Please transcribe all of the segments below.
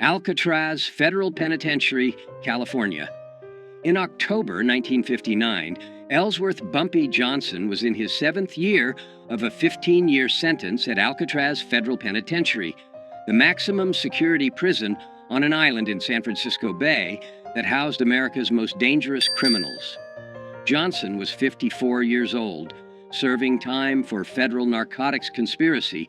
Alcatraz Federal Penitentiary, California. In October 1959, Ellsworth Bumpy Johnson was in his 7th year of a 15-year sentence at Alcatraz Federal Penitentiary, the maximum security prison on an island in San Francisco Bay that housed America's most dangerous criminals. Johnson was 54 years old, serving time for federal narcotics conspiracy,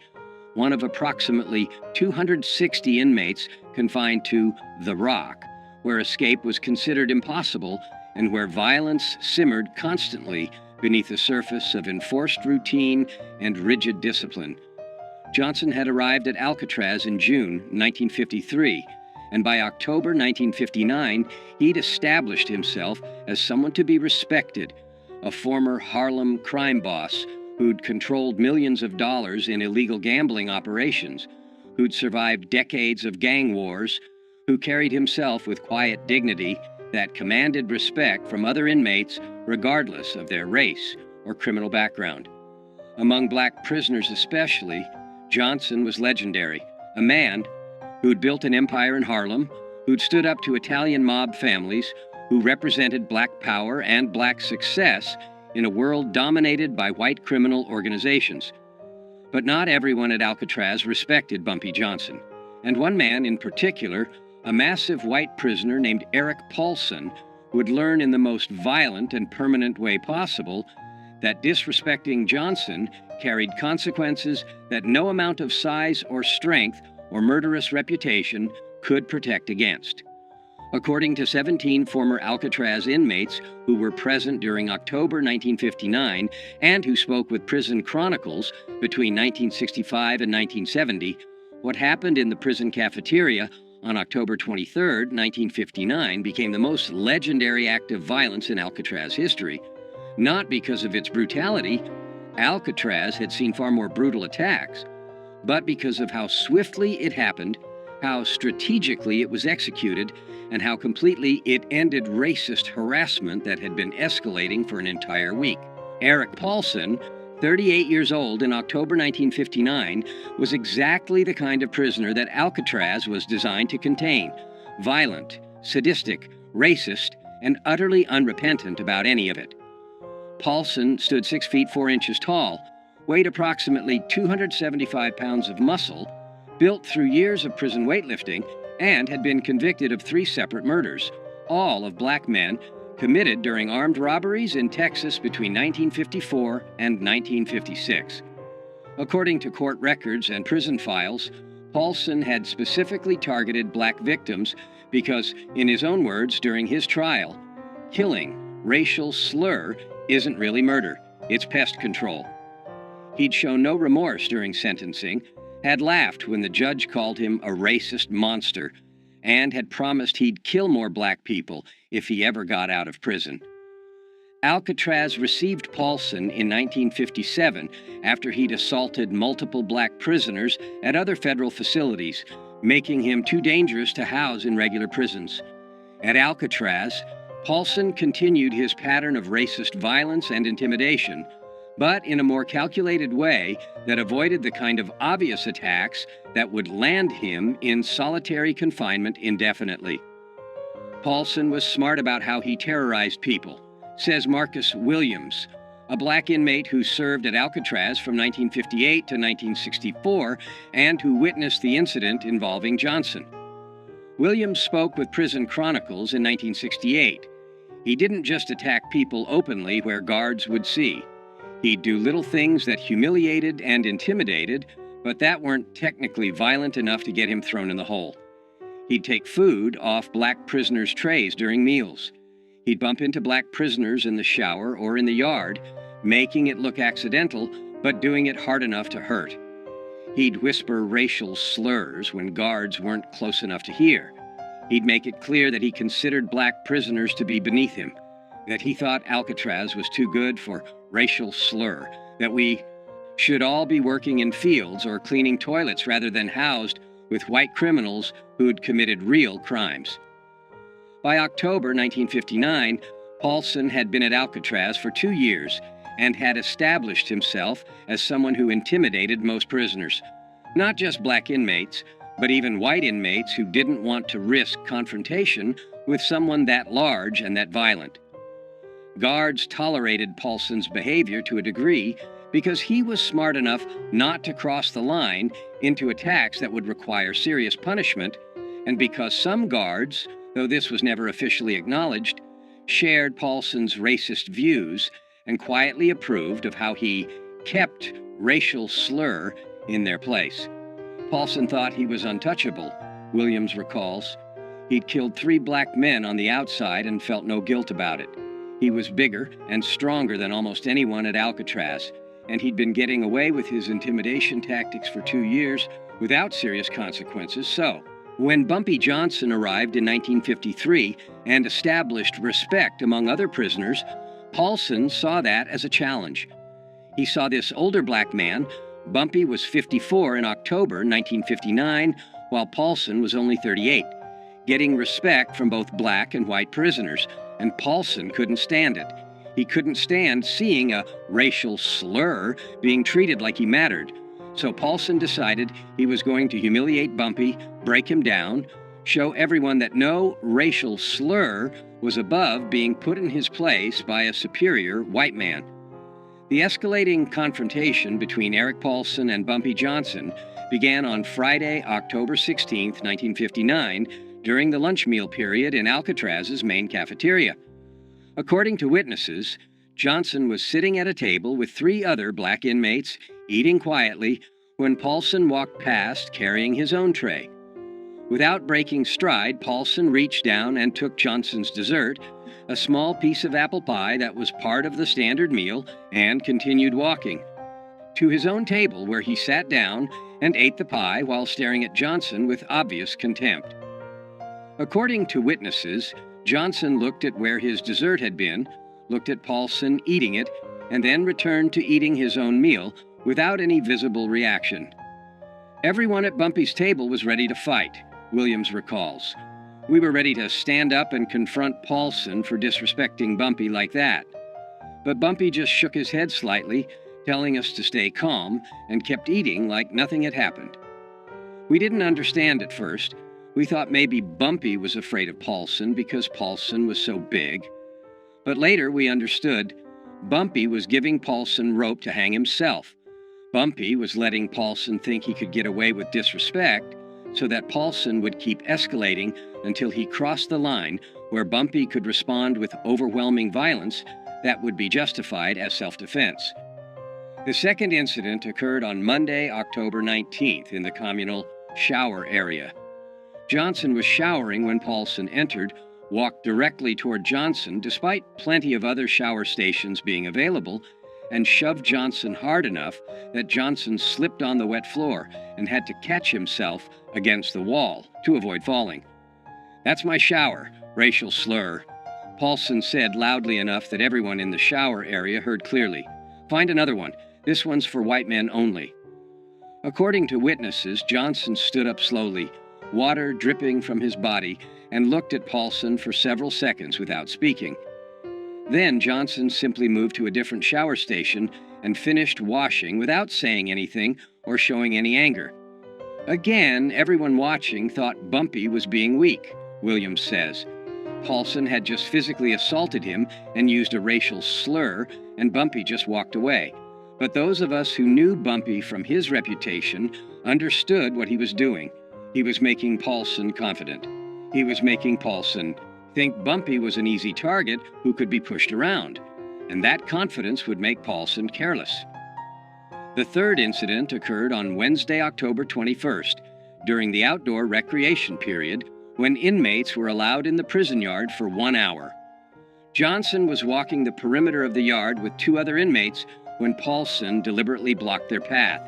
one of approximately 260 inmates confined to The Rock, where escape was considered impossible and where violence simmered constantly beneath the surface of enforced routine and rigid discipline. Johnson had arrived at Alcatraz in June 1953, and by October 1959, he'd established himself as someone to be respected, a former Harlem crime boss who'd controlled millions of dollars in illegal gambling operations, who'd survived decades of gang wars, who carried himself with quiet dignity that commanded respect from other inmates regardless of their race or criminal background. Among black prisoners especially, Johnson was legendary, a man who'd built an empire in Harlem, who'd stood up to Italian mob families, who represented black power and black success in a world dominated by white criminal organizations. But not everyone at Alcatraz respected Bumpy Johnson, and one man in particular, a massive white prisoner named Eric Paulson, would learn in the most violent and permanent way possible that disrespecting Johnson carried consequences that no amount of size or strength or murderous reputation could protect against. According to 17 former Alcatraz inmates who were present during October 1959 and who spoke with Prison Chronicles between 1965 and 1970, what happened in the prison cafeteria on October 23, 1959 became the most legendary act of violence in Alcatraz history. Not because of its brutality — Alcatraz had seen far more brutal attacks — but because of how swiftly it happened, how strategically it was executed, and how completely it ended racist harassment that had been escalating for an entire week. Eric Paulson, 38 years old in October 1959, was exactly the kind of prisoner that Alcatraz was designed to contain: violent, sadistic, racist, and utterly unrepentant about any of it. Paulson stood 6 feet 4 inches tall, weighed approximately 275 pounds of muscle, built through years of prison weightlifting, and had been convicted of 3 separate murders, all of black men, committed during armed robberies in Texas between 1954 and 1956. According to court records and prison files, Paulson had specifically targeted black victims because, in his own words during his trial, killing, racial slur, isn't really murder, it's pest control. He'd shown no remorse during sentencing, had laughed when the judge called him a racist monster, and had promised he'd kill more black people if he ever got out of prison. Alcatraz received Paulson in 1957 after he'd assaulted multiple black prisoners at other federal facilities, making him too dangerous to house in regular prisons. At Alcatraz, Paulson continued his pattern of racist violence and intimidation, but in a more calculated way that avoided the kind of obvious attacks that would land him in solitary confinement indefinitely. Paulson was smart about how he terrorized people, says Marcus Williams, a black inmate who served at Alcatraz from 1958 to 1964 and who witnessed the incident involving Johnson. Williams spoke with Prison Chronicles in 1968. He didn't just attack people openly where guards would see. He'd do little things that humiliated and intimidated, but that weren't technically violent enough to get him thrown in the hole. He'd take food off black prisoners' trays during meals. He'd bump into black prisoners in the shower or in the yard, making it look accidental, but doing it hard enough to hurt. He'd whisper racial slurs when guards weren't close enough to hear. He'd make it clear that he considered black prisoners to be beneath him, that he thought Alcatraz was too good for racial slur, that we should all be working in fields or cleaning toilets rather than housed with white criminals who'd committed real crimes. By October 1959, Paulson had been at Alcatraz for 2 years and had established himself as someone who intimidated most prisoners, not just black inmates, but even white inmates who didn't want to risk confrontation with someone that large and that violent. Guards tolerated Paulson's behavior to a degree because he was smart enough not to cross the line into attacks that would require serious punishment, and because some guards, though this was never officially acknowledged, shared Paulson's racist views and quietly approved of how he kept racial slur in their place. Paulson thought he was untouchable, Williams recalls. He'd killed 3 black men on the outside and felt no guilt about it. He was bigger and stronger than almost anyone at Alcatraz, and he'd been getting away with his intimidation tactics for 2 years without serious consequences. So, when Bumpy Johnson arrived in 1953 and established respect among other prisoners, Paulson saw that as a challenge. He saw this older black man. Bumpy was 54 in October 1959, while Paulson was only 38, getting respect from both black and white prisoners, and Paulson couldn't stand it. He couldn't stand seeing a racial slur being treated like he mattered. So Paulson decided he was going to humiliate Bumpy, break him down, show everyone that no racial slur was above being put in his place by a superior white man. The escalating confrontation between Eric Paulson and Bumpy Johnson began on Friday, October 16, 1959, during the lunch meal period in Alcatraz's main cafeteria. According to witnesses, Johnson was sitting at a table with 3 other black inmates, eating quietly, when Paulson walked past carrying his own tray. Without breaking stride, Paulson reached down and took Johnson's dessert, a small piece of apple pie that was part of the standard meal, and continued walking to his own table, where he sat down and ate the pie while staring at Johnson with obvious contempt. According to witnesses, Johnson looked at where his dessert had been, looked at Paulson eating it, and then returned to eating his own meal without any visible reaction. Everyone at Bumpy's table was ready to fight, Williams recalls. We were ready to stand up and confront Paulson for disrespecting Bumpy like that. But Bumpy just shook his head slightly, telling us to stay calm, and kept eating like nothing had happened. We didn't understand at first. We thought maybe Bumpy was afraid of Paulson because Paulson was so big. But later we understood Bumpy was giving Paulson rope to hang himself. Bumpy was letting Paulson think he could get away with disrespect so that Paulson would keep escalating until he crossed the line where Bumpy could respond with overwhelming violence that would be justified as self-defense. The second incident occurred on Monday, October 19th, in the communal shower area. Johnson was showering when Paulson entered, walked directly toward Johnson despite plenty of other shower stations being available, and shoved Johnson hard enough that Johnson slipped on the wet floor and had to catch himself against the wall to avoid falling. "That's my shower," racial slur, Paulson said loudly enough that everyone in the shower area heard clearly. "Find another one. This one's for white men only." According to witnesses, Johnson stood up slowly, water dripping from his body, and looked at Paulson for several seconds without speaking. Then Johnson simply moved to a different shower station and finished washing without saying anything or showing any anger. Again, everyone watching thought Bumpy was being weak, Williams says. Paulson had just physically assaulted him and used a racial slur, and Bumpy just walked away. But those of us who knew Bumpy from his reputation understood what he was doing. He was making Paulson confident. He was making Paulson think Bumpy was an easy target who could be pushed around, and that confidence would make Paulson careless. The third incident occurred on Wednesday, October 21st, during the outdoor recreation period, when inmates were allowed in the prison yard for 1 hour. Johnson was walking the perimeter of the yard with 2 other inmates when Paulson deliberately blocked their path.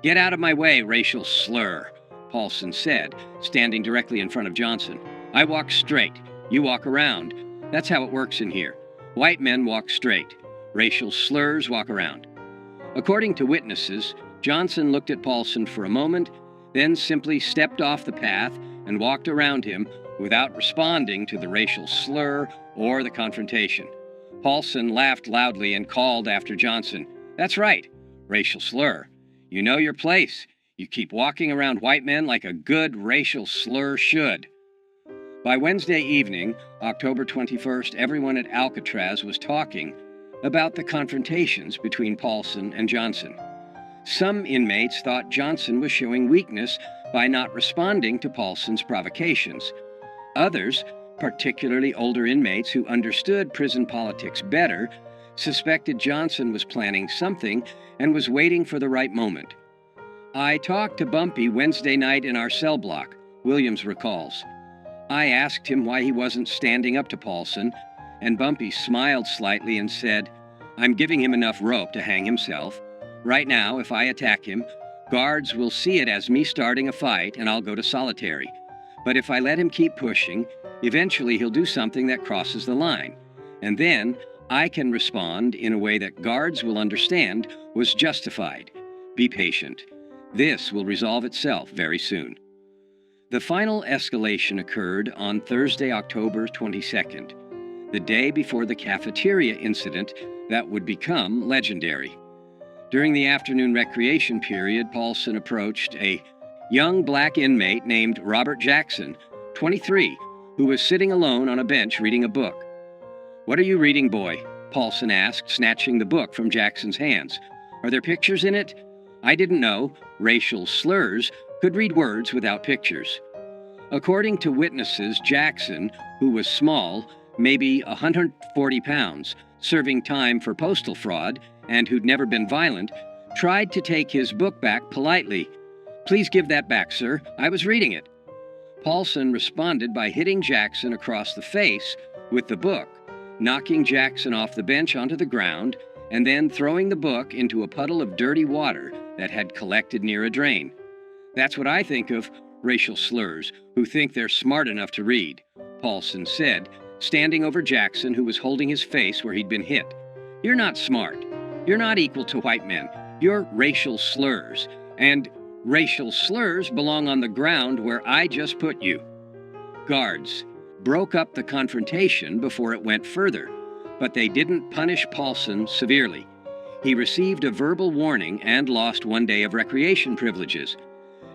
"Get out of my way, racial slur," Paulson said, standing directly in front of Johnson. "I walk straight. You walk around. That's how it works in here. White men walk straight. Racial slurs walk around." According to witnesses, Johnson looked at Paulson for a moment, then simply stepped off the path and walked around him without responding to the racial slur or the confrontation. Paulson laughed loudly and called after Johnson, "That's right, racial slur. You know your place. You keep walking around white men like a good racial slur should." By Wednesday evening, October 21st, everyone at Alcatraz was talking about the confrontations between Paulson and Johnson. Some inmates thought Johnson was showing weakness by not responding to Paulson's provocations. Others, particularly older inmates who understood prison politics better, suspected Johnson was planning something and was waiting for the right moment. "I talked to Bumpy Wednesday night in our cell block," Williams recalls. "I asked him why he wasn't standing up to Paulson, and Bumpy smiled slightly and said, 'I'm giving him enough rope to hang himself. Right now, if I attack him, guards will see it as me starting a fight and I'll go to solitary. But if I let him keep pushing, eventually he'll do something that crosses the line. And then I can respond in a way that guards will understand was justified. Be patient. This will resolve itself very soon.'" The final escalation occurred on Thursday, October 22nd, the day before the cafeteria incident that would become legendary. During the afternoon recreation period, Paulson approached a young black inmate named Robert Jackson, 23, who was sitting alone on a bench reading a book. "What are you reading, boy?" Paulson asked, snatching the book from Jackson's hands. "Are there pictures in it?" "I didn't know racial slurs could read words without pictures." According to witnesses, Jackson, who was small, maybe 140 pounds, serving time for postal fraud, and who'd never been violent, tried to take his book back politely. "Please give that back, sir. I was reading it." Paulson responded by hitting Jackson across the face with the book, knocking Jackson off the bench onto the ground, and then throwing the book into a puddle of dirty water that had collected near a drain. "That's what I think of racial slurs who think they're smart enough to read," Paulson said, standing over Jackson, who was holding his face where he'd been hit. "You're not smart. You're not equal to white men. You're racial slurs. And racial slurs belong on the ground where I just put you." Guards broke up the confrontation before it went further, but they didn't punish Paulson severely. He received a verbal warning and lost 1 day of recreation privileges.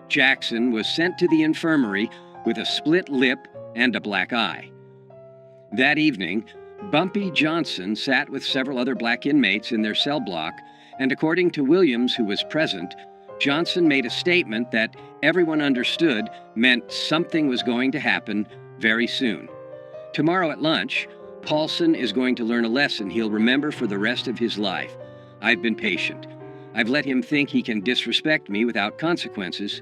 Jackson was sent to the infirmary with a split lip and a black eye. That evening, Bumpy Johnson sat with several other black inmates in their cell block, and according to Williams, who was present, Johnson made a statement that everyone understood meant something was going to happen very soon. Tomorrow at lunch, Paulson is going to learn a lesson he'll remember for the rest of his life. "I've been patient. I've let him think he can disrespect me without consequences.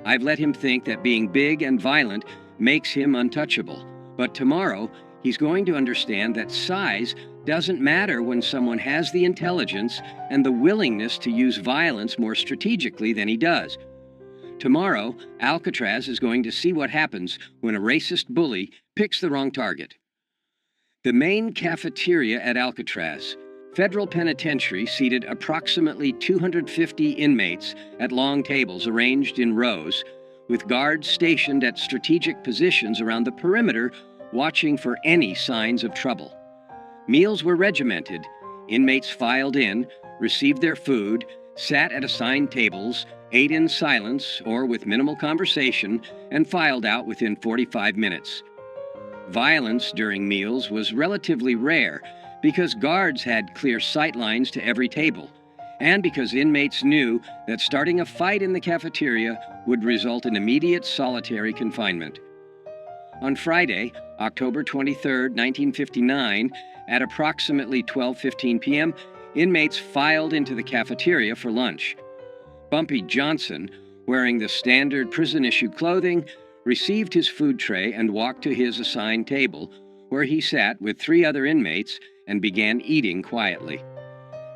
I've let him think that being big and violent makes him untouchable. But tomorrow, he's going to understand that size doesn't matter when someone has the intelligence and the willingness to use violence more strategically than he does. Tomorrow, Alcatraz is going to see what happens when a racist bully picks the wrong target." The main cafeteria at Alcatraz, Federal Penitentiary, seated approximately 250 inmates at long tables arranged in rows, with guards stationed at strategic positions around the perimeter watching for any signs of trouble. Meals were regimented. Inmates filed in, received their food, sat at assigned tables, ate in silence or with minimal conversation, and filed out within 45 minutes. Violence during meals was relatively rare because guards had clear sight lines to every table, and because inmates knew that starting a fight in the cafeteria would result in immediate solitary confinement. On Friday, October 23, 1959, at approximately 12:15 p.m., inmates filed into the cafeteria for lunch. Bumpy Johnson, wearing the standard prison-issue clothing, received his food tray and walked to his assigned table, where he sat with 3 other inmates and began eating quietly.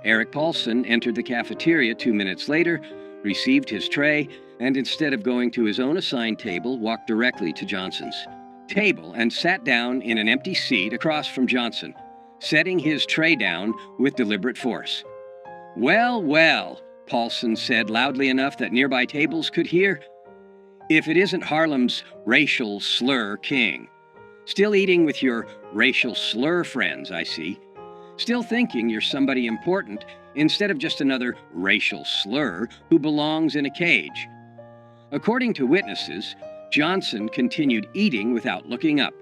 Eric Paulson entered the cafeteria 2 minutes later, received his tray, and instead of going to his own assigned table, walked directly to Johnson's table and sat down in an empty seat across from Johnson, setting his tray down with deliberate force. "Well, well," Paulson said loudly enough that nearby tables could hear. "If it isn't Harlem's racial slur king. Still eating with your racial slur friends, I see. Still thinking you're somebody important instead of just another racial slur who belongs in a cage. According to witnesses, Johnson continued eating without looking up,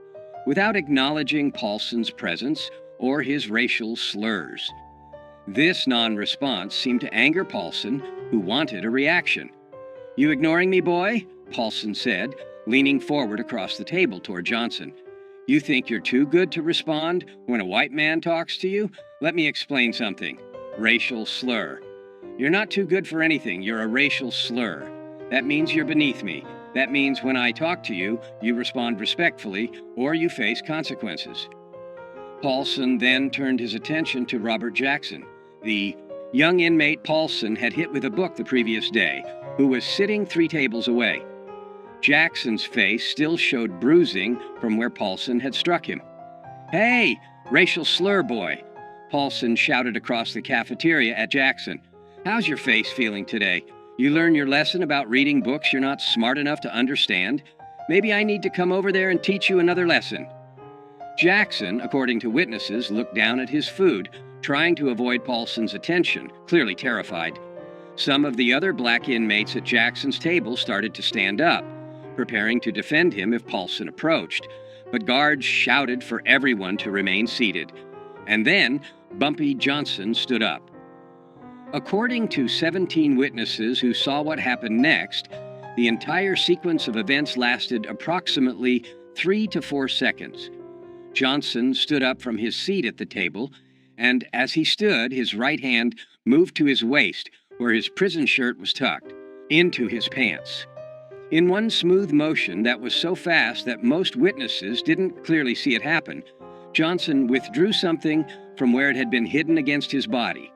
without acknowledging Paulson's presence or his racial slurs. This non-response seemed to anger Paulson, who wanted a reaction. "You ignoring me, boy?" Paulson said, leaning forward across the table toward Johnson. "You think you're too good to respond when a white man talks to you? Let me explain something. Racial slur. You're not too good for anything. You're a racial slur. That means you're beneath me. That means when I talk to you, you respond respectfully or you face consequences." Paulson then turned his attention to Robert Jackson, the young inmate Paulson had hit with a book the previous day, who was sitting 3 tables away. Jackson's face still showed bruising from where Paulson had struck him. "Hey, racial slur boy," Paulson shouted across the cafeteria at Jackson. "How's your face feeling today? You learn your lesson about reading books you're not smart enough to understand? Maybe I need to come over there and teach you another lesson." Jackson, according to witnesses, looked down at his food, trying to avoid Paulson's attention, clearly terrified. Some of the other black inmates at Jackson's table started to stand up, preparing to defend him if Paulson approached, but guards shouted for everyone to remain seated. And then Bumpy Johnson stood up. According to 17 witnesses who saw what happened next, the entire sequence of events lasted approximately 3 to 4 seconds. Johnson stood up from his seat at the table, and as he stood, his right hand moved to his waist, where his prison shirt was tucked, into his pants. In one smooth motion that was so fast that most witnesses didn't clearly see it happen, Johnson withdrew something from where it had been hidden against his body.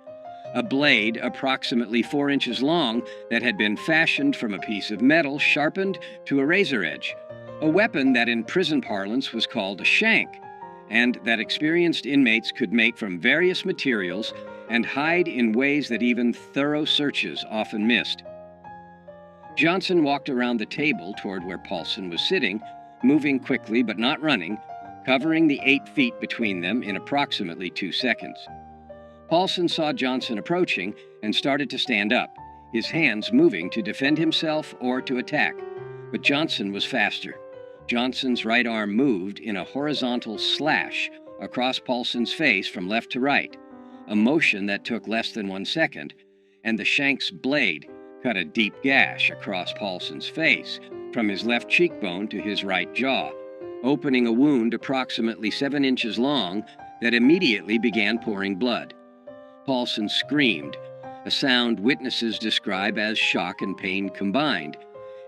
A blade approximately 4 inches long that had been fashioned from a piece of metal sharpened to a razor edge, a weapon that in prison parlance was called a shank, and that experienced inmates could make from various materials and hide in ways that even thorough searches often missed. Johnson walked around the table toward where Paulson was sitting, moving quickly but not running, covering the 8 feet between them in approximately 2 seconds. Paulson saw Johnson approaching and started to stand up, his hands moving to defend himself or to attack. But Johnson was faster. Johnson's right arm moved in a horizontal slash across Paulson's face from left to right, a motion that took less than 1 second, and the shank's blade cut a deep gash across Paulson's face from his left cheekbone to his right jaw, opening a wound approximately 7 inches long that immediately began pouring blood. Paulson screamed, a sound witnesses describe as shock and pain combined,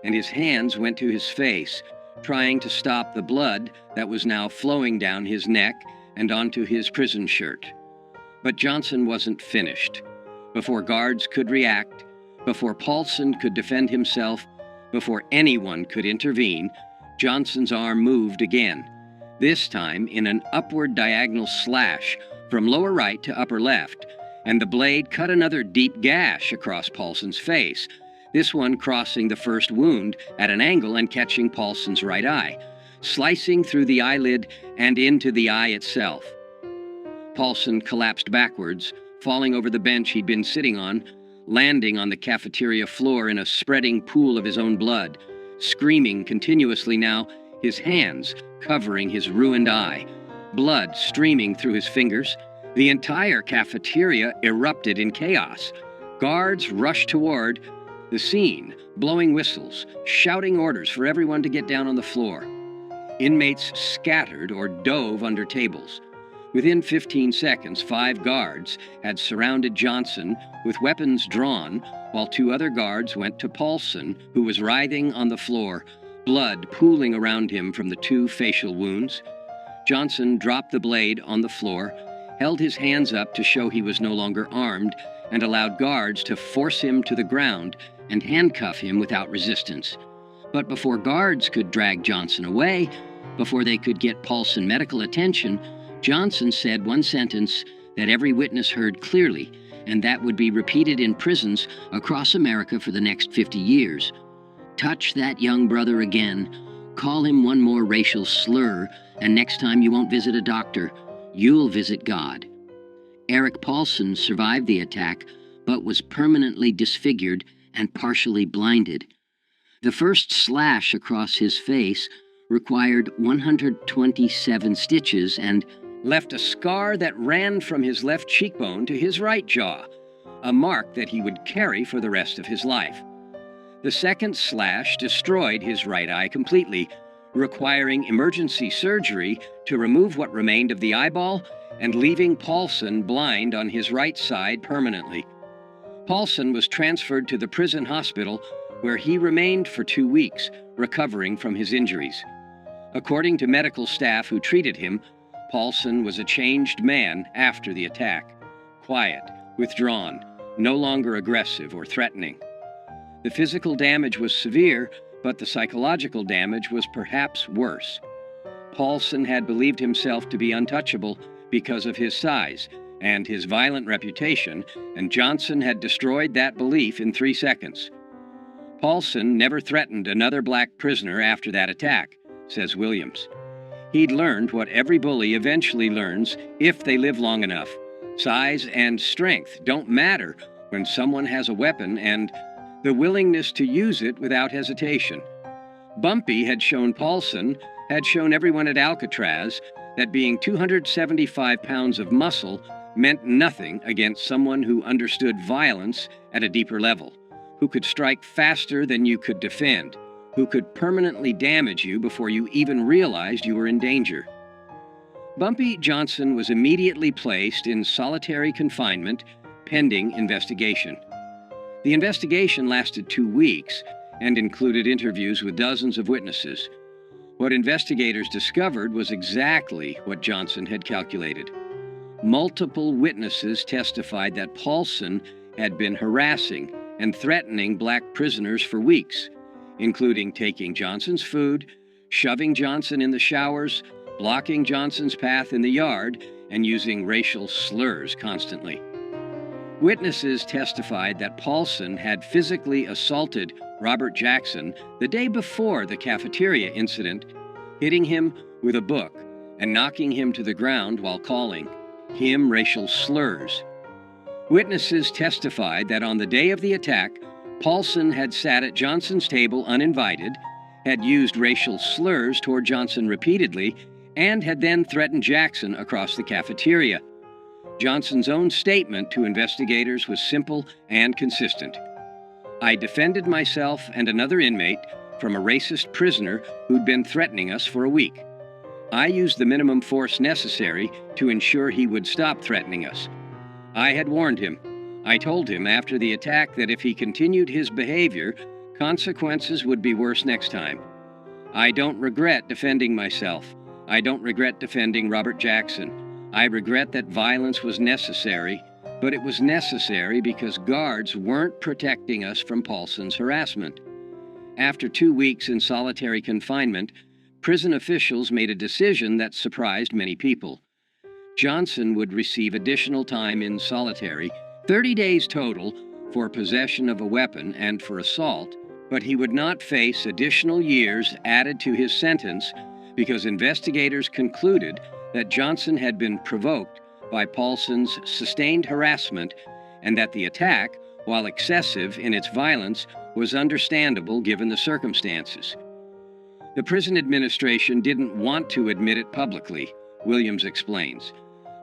and his hands went to his face, trying to stop the blood that was now flowing down his neck and onto his prison shirt. But Johnson wasn't finished. Before guards could react, before Paulson could defend himself, before anyone could intervene, Johnson's arm moved again, this time in an upward diagonal slash from lower right to upper left, and the blade cut another deep gash across Paulson's face, this one crossing the first wound at an angle and catching Paulson's right eye, slicing through the eyelid and into the eye itself. Paulson collapsed backwards, falling over the bench he'd been sitting on, landing on the cafeteria floor in a spreading pool of his own blood, screaming continuously now, his hands covering his ruined eye, blood streaming through his fingers. The entire cafeteria erupted in chaos. Guards rushed toward the scene, blowing whistles, shouting orders for everyone to get down on the floor. Inmates scattered or dove under tables. Within 15 seconds, 5 guards had surrounded Johnson with weapons drawn, while 2 other guards went to Paulson, who was writhing on the floor, blood pooling around him from the 2 facial wounds. Johnson dropped the blade on the floor, held his hands up to show he was no longer armed, and allowed guards to force him to the ground and handcuff him without resistance. But before guards could drag Johnson away, before they could get Paulson medical attention, Johnson said one sentence that every witness heard clearly, and that would be repeated in prisons across America for the next 50 years. "Touch that young brother again, call him one more racial slur, and next time you won't visit a doctor, you'll visit God." Eric Paulson survived the attack, but was permanently disfigured and partially blinded. The first slash across his face required 127 stitches and left a scar that ran from his left cheekbone to his right jaw, a mark that he would carry for the rest of his life. The second slash destroyed his right eye completely, requiring emergency surgery to remove what remained of the eyeball and leaving Paulson blind on his right side permanently. Paulson was transferred to the prison hospital, where he remained for 2 weeks, recovering from his injuries. According to medical staff who treated him, Paulson was a changed man after the attack, quiet, withdrawn, no longer aggressive or threatening. The physical damage was severe, but the psychological damage was perhaps worse. Paulson had believed himself to be untouchable because of his size and his violent reputation, and Johnson had destroyed that belief in 3 seconds. Paulson never threatened another black prisoner after that attack, says Williams. He'd learned what every bully eventually learns if they live long enough. Size and strength don't matter when someone has a weapon, and the willingness to use it without hesitation. Bumpy had shown Paulson, had shown everyone at Alcatraz, that being 275 pounds of muscle meant nothing against someone who understood violence at a deeper level, who could strike faster than you could defend, who could permanently damage you before you even realized you were in danger. Bumpy Johnson was immediately placed in solitary confinement pending investigation. The investigation lasted 2 weeks and included interviews with dozens of witnesses. What investigators discovered was exactly what Johnson had calculated. Multiple witnesses testified that Paulson had been harassing and threatening black prisoners for weeks, including taking Johnson's food, shoving Johnson in the showers, blocking Johnson's path in the yard, and using racial slurs constantly. Witnesses testified that Paulson had physically assaulted Robert Jackson the day before the cafeteria incident, hitting him with a book and knocking him to the ground while calling him racial slurs. Witnesses testified that on the day of the attack, Paulson had sat at Johnson's table uninvited, had used racial slurs toward Johnson repeatedly, and had then threatened Jackson across the cafeteria. Johnson's own statement to investigators was simple and consistent. "I defended myself and another inmate from a racist prisoner who'd been threatening us for a week. I used the minimum force necessary to ensure he would stop threatening us. I had warned him. I told him after the attack that if he continued his behavior, consequences would be worse next time. I don't regret defending myself. I don't regret defending Robert Jackson. I regret that violence was necessary, but it was necessary because guards weren't protecting us from Paulson's harassment." After 2 weeks in solitary confinement, prison officials made a decision that surprised many people. Johnson would receive additional time in solitary, 30 days total, for possession of a weapon and for assault, but he would not face additional years added to his sentence because investigators concluded that Johnson had been provoked by Paulson's sustained harassment and that the attack, while excessive in its violence, was understandable given the circumstances. The prison administration didn't want to admit it publicly, Williams explains,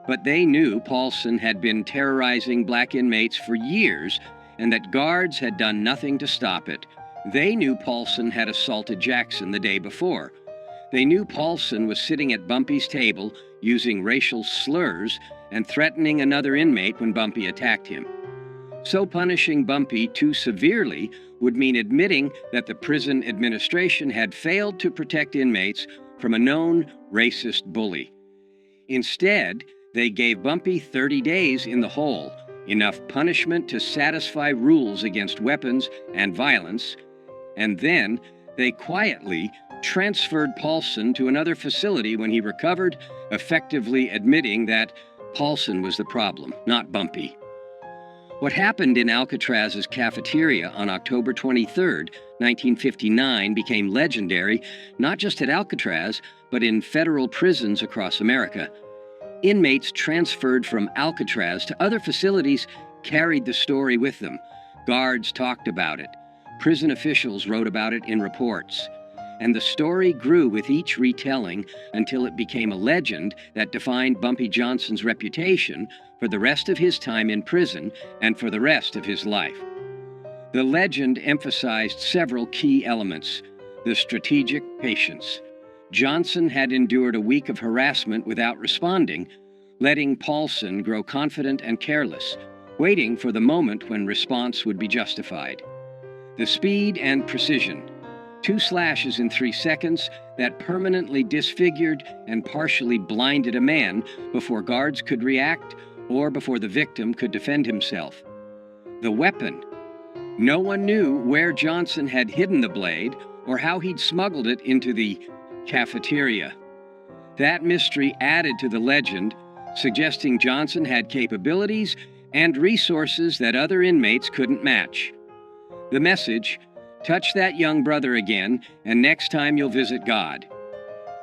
but they knew Paulson had been terrorizing black inmates for years and that guards had done nothing to stop it. They knew Paulson had assaulted Jackson the day before. They knew Paulson was sitting at Bumpy's table using racial slurs and threatening another inmate when Bumpy attacked him. So punishing Bumpy too severely would mean admitting that the prison administration had failed to protect inmates from a known racist bully. Instead, they gave Bumpy 30 days in the hole, enough punishment to satisfy rules against weapons and violence, and then they quietly transferred Paulson to another facility when he recovered, effectively admitting that Paulson was the problem, not Bumpy. What happened in Alcatraz's cafeteria on October 23, 1959 became legendary not just at Alcatraz, but in federal prisons across America. Inmates transferred from Alcatraz to other facilities carried the story with them. Guards talked about it. Prison officials wrote about it in reports, and the story grew with each retelling until it became a legend that defined Bumpy Johnson's reputation for the rest of his time in prison and for the rest of his life. The legend emphasized several key elements. The strategic patience. Johnson had endured a week of harassment without responding, letting Paulson grow confident and careless, waiting for the moment when response would be justified. The speed and precision. 2 slashes in 3 seconds that permanently disfigured and partially blinded a man before guards could react or before the victim could defend himself. The weapon. No one knew where Johnson had hidden the blade or how he'd smuggled it into the cafeteria. That mystery added to the legend, suggesting Johnson had capabilities and resources that other inmates couldn't match. The message: touch that young brother again, and next time you'll visit God.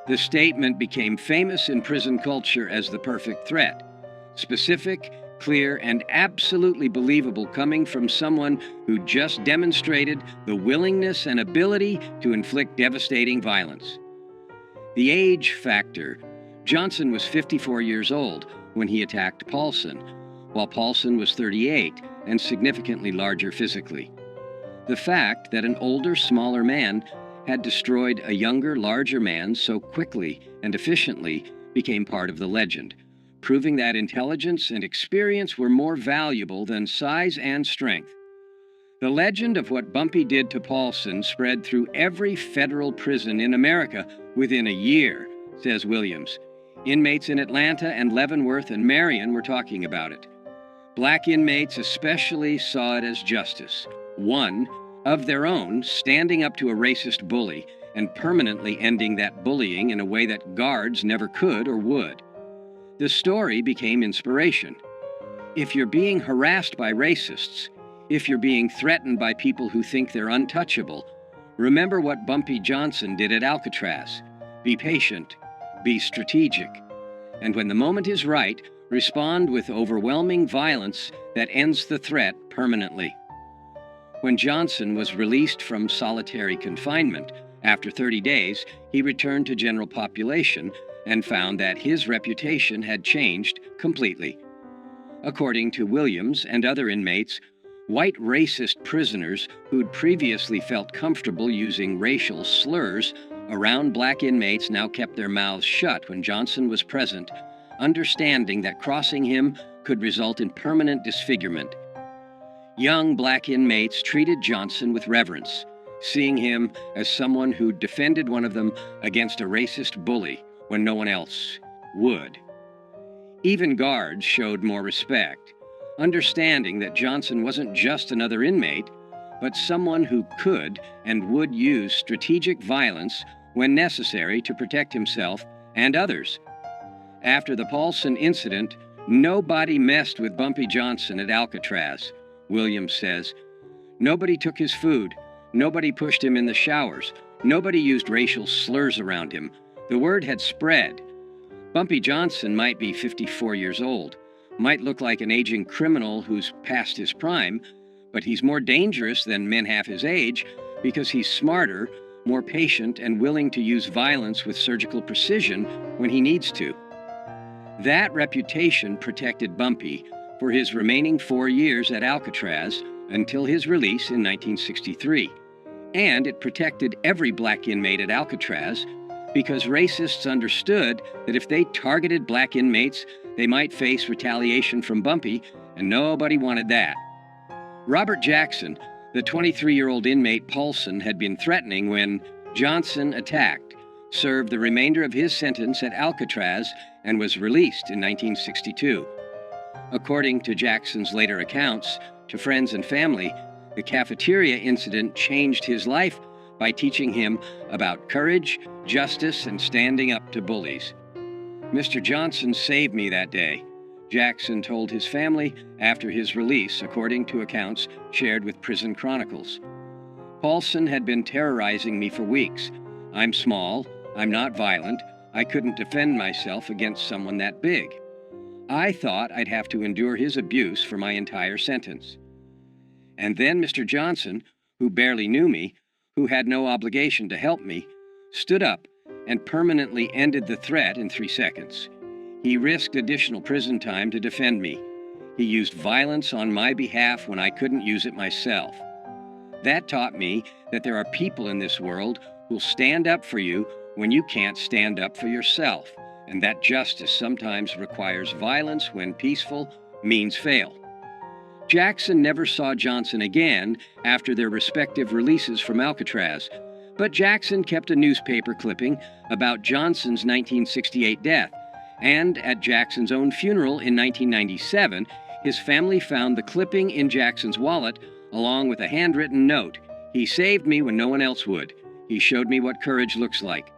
The statement became famous in prison culture as the perfect threat. Specific, clear, and absolutely believable, coming from someone who just demonstrated the willingness and ability to inflict devastating violence. The age factor. Johnson was 54 years old when he attacked Paulson, while Paulson was 38 and significantly larger physically. The fact that an older, smaller man had destroyed a younger, larger man so quickly and efficiently became part of the legend, proving that intelligence and experience were more valuable than size and strength. The legend of what Bumpy did to Paulson spread through every federal prison in America within a year, says Williams. Inmates in Atlanta and Leavenworth and Marion were talking about it. Black inmates especially saw it as justice. One, of their own, standing up to a racist bully and permanently ending that bullying in a way that guards never could or would. The story became inspiration. If you're being harassed by racists, if you're being threatened by people who think they're untouchable, remember what Bumpy Johnson did at Alcatraz. Be patient, be strategic, and when the moment is right, respond with overwhelming violence that ends the threat permanently. When Johnson was released from solitary confinement, after 30 days, he returned to general population and found that his reputation had changed completely. According to Williams and other inmates, white racist prisoners who'd previously felt comfortable using racial slurs around black inmates now kept their mouths shut when Johnson was present, understanding that crossing him could result in permanent disfigurement. Young black inmates treated Johnson with reverence, seeing him as someone who defended one of them against a racist bully when no one else would. Even guards showed more respect, understanding that Johnson wasn't just another inmate, but someone who could and would use strategic violence when necessary to protect himself and others. After the Paulson incident, nobody messed with Bumpy Johnson at Alcatraz, Williams says. Nobody took his food. Nobody pushed him in the showers. Nobody used racial slurs around him. The word had spread. Bumpy Johnson might be 54 years old, might look like an aging criminal who's past his prime, but he's more dangerous than men half his age because he's smarter, more patient, and willing to use violence with surgical precision when he needs to. That reputation protected Bumpy for his remaining 4 years at Alcatraz until his release in 1963. And it protected every black inmate at Alcatraz because racists understood that if they targeted black inmates, they might face retaliation from Bumpy, and nobody wanted that. Robert Jackson, the 23-year-old inmate Paulson had been threatening when Johnson attacked, served the remainder of his sentence at Alcatraz and was released in 1962. According to Jackson's later accounts to friends and family, the cafeteria incident changed his life by teaching him about courage, justice, and standing up to bullies. Mr. Johnson saved me that day, Jackson told his family after his release, according to accounts shared with Prison Chronicles. Paulson had been terrorizing me for weeks. I'm small, I'm not violent, I couldn't defend myself against someone that big. I thought I'd have to endure his abuse for my entire sentence. And then Mr. Johnson, who barely knew me, who had no obligation to help me, stood up and permanently ended the threat in 3 seconds. He risked additional prison time to defend me. He used violence on my behalf when I couldn't use it myself. That taught me that there are people in this world who'll stand up for you when you can't stand up for yourself, and that justice sometimes requires violence when peaceful means fail. Jackson never saw Johnson again after their respective releases from Alcatraz, but Jackson kept a newspaper clipping about Johnson's 1968 death, and at Jackson's own funeral in 1997, his family found the clipping in Jackson's wallet along with a handwritten note. "He saved me when no one else would. He showed me what courage looks like."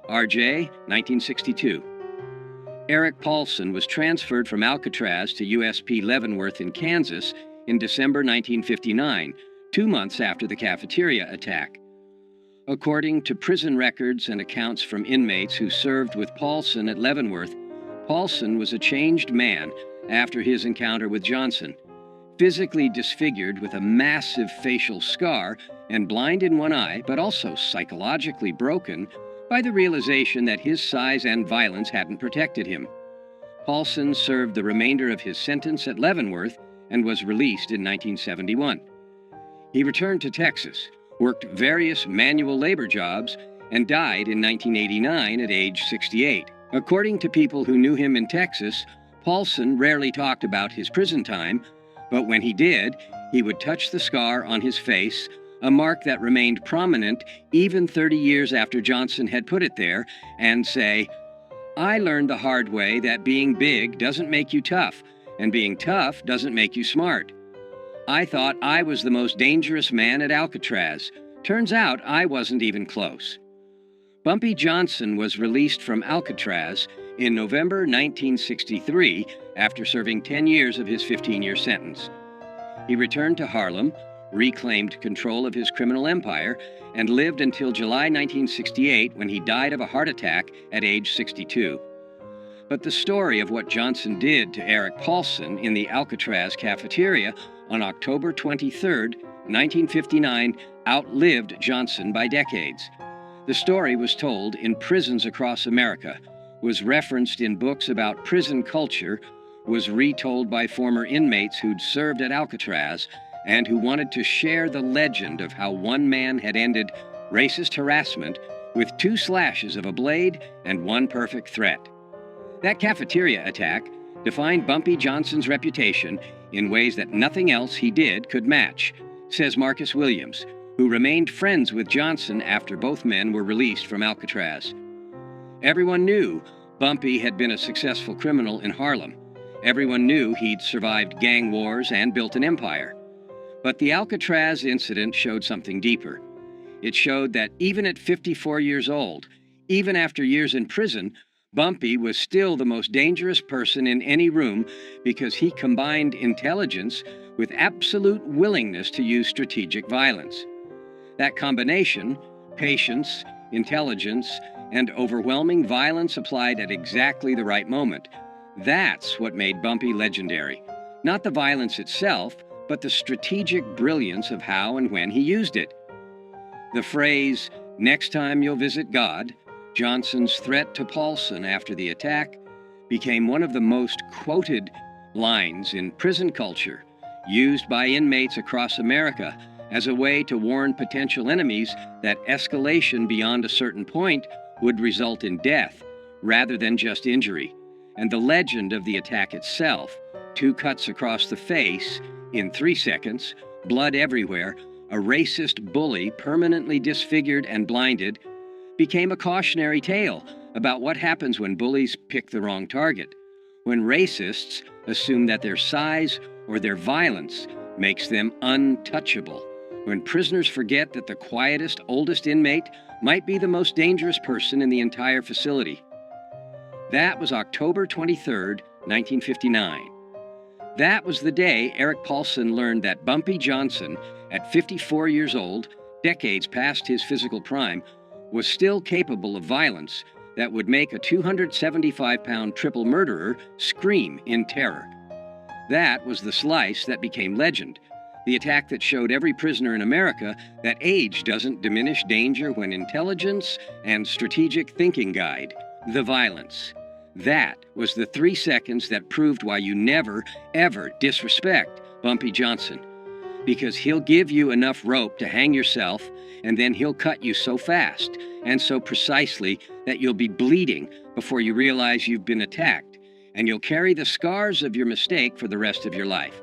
RJ, 1962. Eric Paulson was transferred from Alcatraz to USP Leavenworth in Kansas in December 1959, 2 months after the cafeteria attack. According to prison records and accounts from inmates who served with Paulson at Leavenworth, Paulson was a changed man after his encounter with Johnson, physically disfigured with a massive facial scar and blind in one eye, but also psychologically broken by the realization that his size and violence hadn't protected him. Paulson served the remainder of his sentence at Leavenworth and was released in 1971. He returned to Texas, worked various manual labor jobs, and died in 1989 at age 68. According to people who knew him in Texas, Paulson rarely talked about his prison time, but when he did, he would touch the scar on his face, a mark that remained prominent even 30 years after Johnson had put it there, and say, "I learned the hard way that being big doesn't make you tough, and being tough doesn't make you smart. I thought I was the most dangerous man at Alcatraz. Turns out I wasn't even close." Bumpy Johnson was released from Alcatraz in November 1963 after serving 10 years of his 15-year sentence. He returned to Harlem, reclaimed control of his criminal empire, and lived until July 1968 when he died of a heart attack at age 62. But the story of what Johnson did to Eric Paulson in the Alcatraz cafeteria on October 23, 1959, outlived Johnson by decades. The story was told in prisons across America, was referenced in books about prison culture, was retold by former inmates who'd served at Alcatraz, and who wanted to share the legend of how one man had ended racist harassment with 2 slashes of a blade and 1 perfect threat. That cafeteria attack defined Bumpy Johnson's reputation in ways that nothing else he did could match, says Marcus Williams, who remained friends with Johnson after both men were released from Alcatraz. Everyone knew Bumpy had been a successful criminal in Harlem. Everyone knew he'd survived gang wars and built an empire. But the Alcatraz incident showed something deeper. It showed that even at 54 years old, even after years in prison, Bumpy was still the most dangerous person in any room because he combined intelligence with absolute willingness to use strategic violence. That combination, patience, intelligence, and overwhelming violence applied at exactly the right moment, that's what made Bumpy legendary. Not the violence itself, but the strategic brilliance of how and when he used it. The phrase, "Next time you'll visit God," Johnson's threat to Paulson after the attack, became one of the most quoted lines in prison culture, used by inmates across America as a way to warn potential enemies that escalation beyond a certain point would result in death rather than just injury. And the legend of the attack itself, 2 cuts across the face in 3 seconds, blood everywhere, a racist bully permanently disfigured and blinded, became a cautionary tale about what happens when bullies pick the wrong target, when racists assume that their size or their violence makes them untouchable, when prisoners forget that the quietest, oldest inmate might be the most dangerous person in the entire facility. That was October 23, 1959. That was the day Eric Paulson learned that Bumpy Johnson, at 54 years old, decades past his physical prime, was still capable of violence that would make a 275-pound triple murderer scream in terror. That was the slice that became legend, The attack that showed every prisoner in America that age doesn't diminish danger when intelligence and strategic thinking guide. The violence. That was the 3 seconds that proved why you never, ever disrespect Bumpy Johnson. Because he'll give you enough rope to hang yourself, and then he'll cut you so fast and so precisely that you'll be bleeding before you realize you've been attacked, and you'll carry the scars of your mistake for the rest of your life.